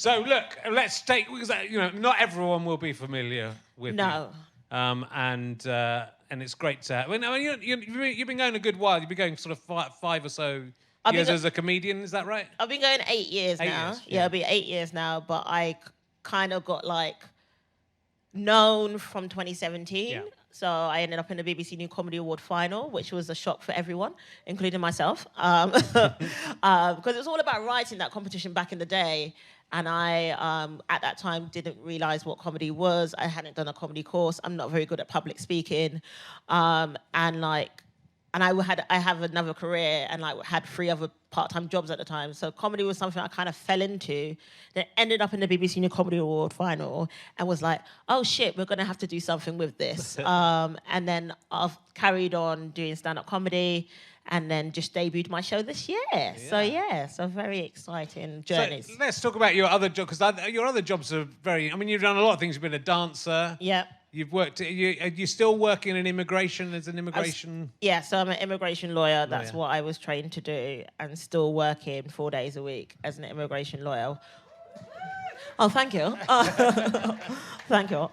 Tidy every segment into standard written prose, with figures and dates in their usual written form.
So look, let's take, because not everyone will be familiar with you. And it's great to have. Well, no, you've been going a good while. You've been going sort of five or so years as a comedian. Is that right? I've been going 8 years now. Yeah, it'll be 8 years now. But I kind of got known from 2017. Yeah. So I ended up in the BBC New Comedy Award final, which was a shock for everyone, including myself, because it was all about writing that competition back in the day. And I, at that time, didn't realize what comedy was. I hadn't done a comedy course. I'm not very good at public speaking. And I have another career and had 3 other part-time jobs at the time. So comedy was something I kind of fell into. Then ended up in the BBC New Comedy Award final and was like, oh shit, we're gonna have to do something with this. And then I've carried on doing stand-up comedy and then just debuted my show this year. Yeah. So very exciting journeys. So let's talk about your other job, because your other jobs are very, you've done a lot of things. You've been a dancer. Yeah. You've worked. Are you still working in immigration as an immigration? So I'm an immigration lawyer. That's what I was trained to do, and still working 4 days a week as an immigration lawyer. Oh, thank you. Thank you.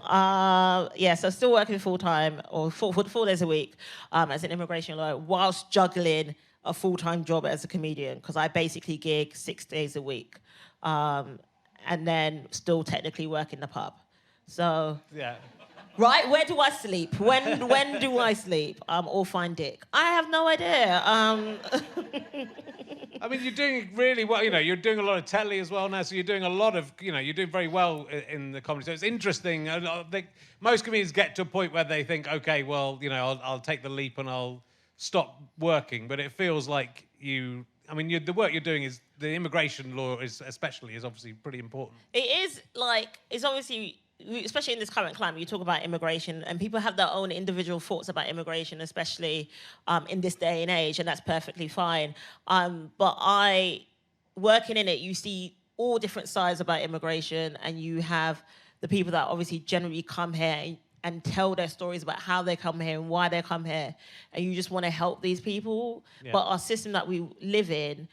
So still working full time or 4 days a week as an immigration lawyer, whilst juggling a full-time job as a comedian, because I basically gig 6 days a week, and then still technically work in the pub. So yeah. Right, where do I sleep? When do I sleep? Or find dick? I have no idea. You're doing really well. You're doing a lot of telly as well now, so you're doing a lot of, you're doing very well in the comedy. So it's interesting. I think most comedians get to a point where they think, okay, well, I'll take the leap and I'll stop working. But it feels like the work you're doing is, the immigration law is obviously pretty important. It is it's obviously, especially in this current climate, you talk about immigration and people have their own individual thoughts about immigration, especially in this day and age, and that's perfectly fine. But working in it, you see all different sides about immigration, and you have the people that obviously generally come here and tell their stories about how they come here and why they come here, and you just want to help these people. Yeah. But our system that we live in,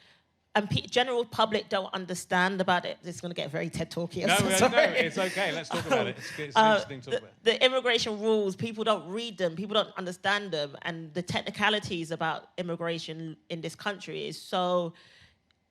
and general public don't understand about it. It's going to get very TED Talky. No, it's okay. Let's talk about it. It's interesting to talk about. The immigration rules, people don't read them. People don't understand them. And the technicalities about immigration in this country is so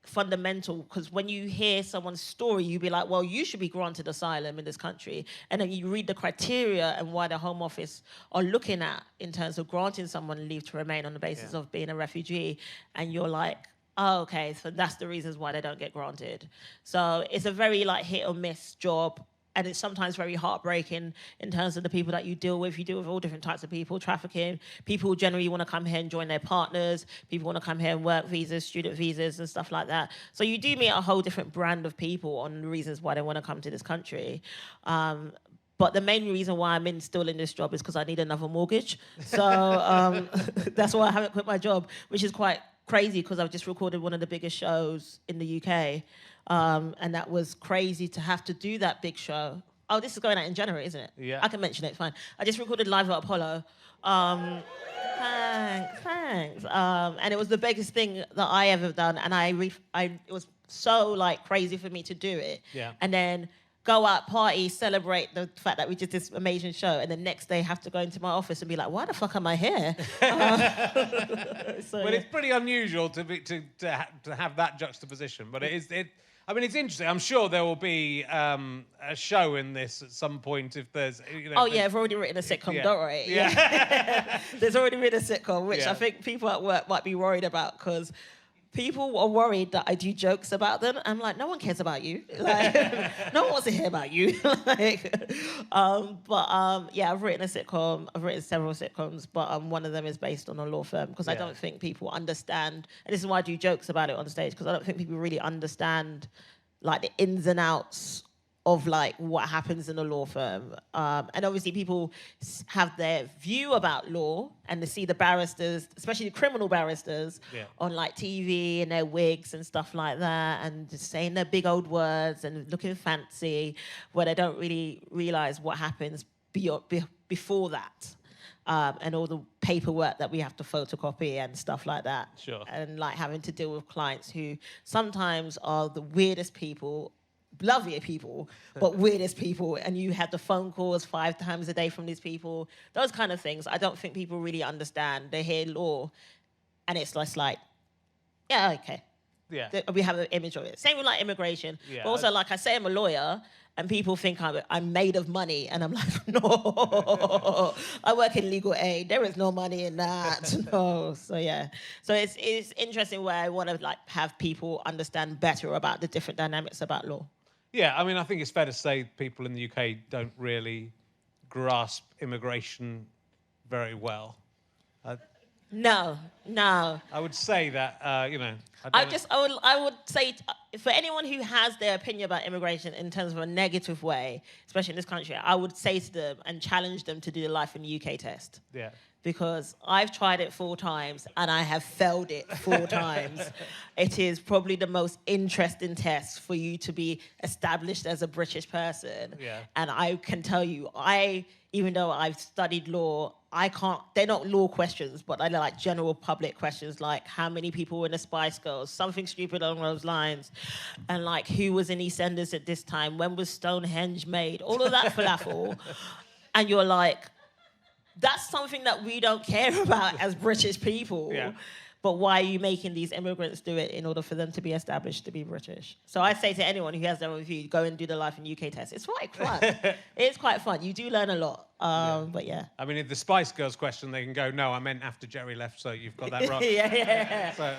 fundamental, because when you hear someone's story, you be like, well, you should be granted asylum in this country. And then you read the criteria and why the Home Office are looking at in terms of granting someone leave to remain on the basis of being a refugee. And you're like, oh, okay, so that's the reasons why they don't get granted. So it's a very hit or miss job, and it's sometimes very heartbreaking in terms of the people that you deal with. You deal with all different types of people, trafficking. People generally want to come here and join their partners. People want to come here and work visas, student visas and stuff like that. So you do meet a whole different brand of people on the reasons why they want to come to this country. But the main reason why I'm still in this job is because I need another mortgage. So that's why I haven't quit my job, which is quite crazy, because I've just recorded one of the biggest shows in the UK. And that was crazy to have to do that big show. Oh, this is going out in January, isn't it? Yeah. I can mention it, fine. I just recorded live at Apollo. Thanks. And it was the biggest thing that I ever done. And it was so crazy for me to do it. Yeah. And then go out, party, celebrate the fact that we did this amazing show, and the next day have to go into my office and be like, why the fuck am I here? It's pretty unusual to have that juxtaposition, but it's interesting. I'm sure there will be a show in this at some point if there's... I've already written a sitcom, don't worry. Yeah. There's already written a sitcom, which I think people at work might be worried about, because people are worried that I do jokes about them. I'm like, no one cares about you. No one wants to hear about you. I've written a sitcom. I've written several sitcoms, but one of them is based on a law firm, because I don't think people understand. And this is why I do jokes about it on stage, because I don't think people really understand the ins and outs of what happens in a law firm. And obviously people have their view about law, and they see the barristers, especially the criminal barristers, on TV and their wigs and stuff like that, and just saying their big old words and looking fancy, where they don't really realise what happens before that. And all the paperwork that we have to photocopy and stuff like that. Sure. And having to deal with clients who sometimes are the weirdest people lovely people, but weirdest people, and you had the phone calls 5 times a day from these people, those kind of things. I don't think people really understand. They hear law, and it's just like, yeah, okay. Yeah. We have an image of it. Same with like immigration. Yeah. But also, like I say, I'm a lawyer, and people think I'm made of money, and I'm like, no, I work in legal aid. There is no money in that. No. So yeah. So it's interesting where I want to like have people understand better about the different dynamics about law. Yeah, I mean, I think it's fair to say people in the UK don't really grasp immigration very well. No. I would say that, I would say for anyone who has their opinion about immigration in terms of a negative way, especially in this country, I would say to them and challenge them to do the Life in the UK test. Yeah. Because I've tried it 4 times and I have failed it 4 times. It is probably the most interesting test for you to be established as a British person. Yeah. And I can tell you, even though I've studied law, they're not law questions, but they're like general public questions, like how many people were in the Spice Girls, something stupid along those lines, and like who was in EastEnders at this time, when was Stonehenge made, all of that falafel. And you're like, that's something that we don't care about as British people. Yeah. But why are you making these immigrants do it in order for them to be established to be British? So I say to anyone who has their own view, go and do the Life in UK test. It's quite fun. It's quite fun. You do learn a lot. But yeah. I mean, if the Spice Girls question, they can go, no, I meant after Jerry left, so you've got that wrong. yeah. So,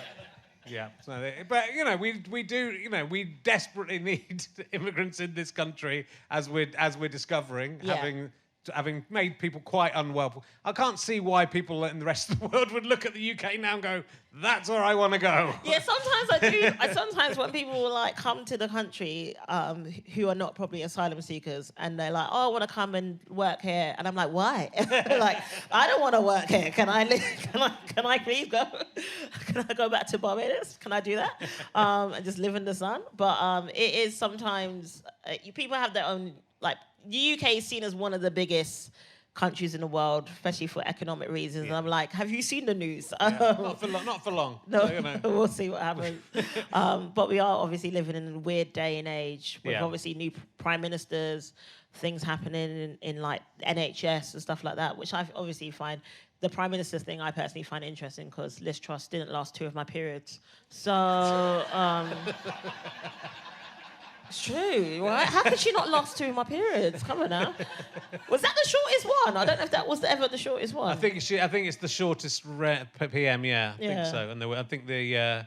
yeah. So, but, we desperately need immigrants in this country, as we're discovering, having made people quite unwell. I can't see why people in the rest of the world would look at the UK now and go, that's where I want to go. Yeah, sometimes I do. Sometimes when people like come to the country who are not probably asylum seekers, and they're like, oh, I want to come and work here. And I'm like, why? Like, I don't want to work here. Can I live? Can I please go? Can I go back to Barbados? Can I do that? And just live in the sun? But it is sometimes, people have their own, like, the UK is seen as one of the biggest countries in the world, especially for economic reasons. Yeah. And I'm like, have you seen the news? Yeah. Not for long. No, so, we'll see what happens. But we are obviously living in a weird day and age with obviously new prime ministers, things happening in like NHS and stuff like that, which I obviously find. The prime minister's thing I personally find interesting because Liz Truss didn't last 2 of my periods. So... It's true, right? How could she not last 2 of my periods? Come on now. Was that the shortest one? I don't know if that was ever the shortest one. I think it's the shortest PM. Yeah, I think so. And I think there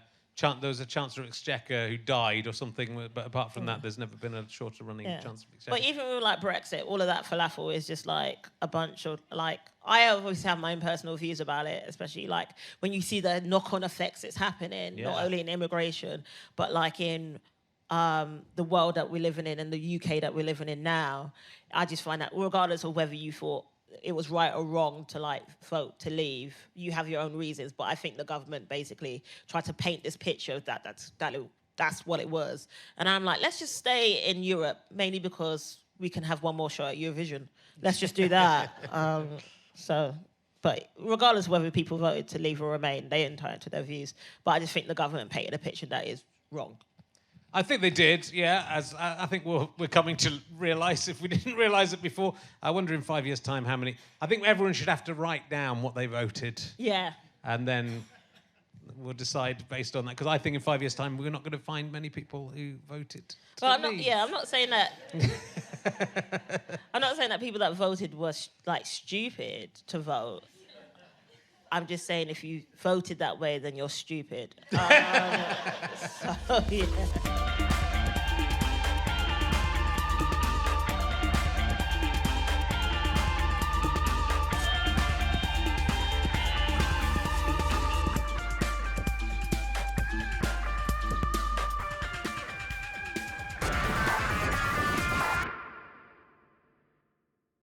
was a Chancellor of Exchequer who died or something. But apart from that, there's never been a shorter running Chancellor of Exchequer. But even with like Brexit, all of that falafel is just like a bunch of like. I obviously have my own personal views about it, especially like when you see the knock-on effects it's happening, not only in immigration, but like in. The world that we're living in and the UK that we're living in now, I just find that regardless of whether you thought it was right or wrong to like vote to leave, you have your own reasons. But I think the government basically tried to paint this picture of that's what it was. And I'm like, let's just stay in Europe, mainly because we can have one more shot at Eurovision. Let's just do that. But regardless of whether people voted to leave or remain, they're entitled to their views. But I just think the government painted a picture that is wrong. I think they did, yeah. As I think we're coming to realise, if we didn't realise it before, I wonder in 5 years' time how many. I think everyone should have to write down what they voted. Yeah. And then we'll decide based on that. Because I think in 5 years' time, we're not going to find many people who voted. I'm not saying that. I'm not saying that people that voted were like stupid to vote. I'm just saying if you voted that way, then you're stupid. So, yeah.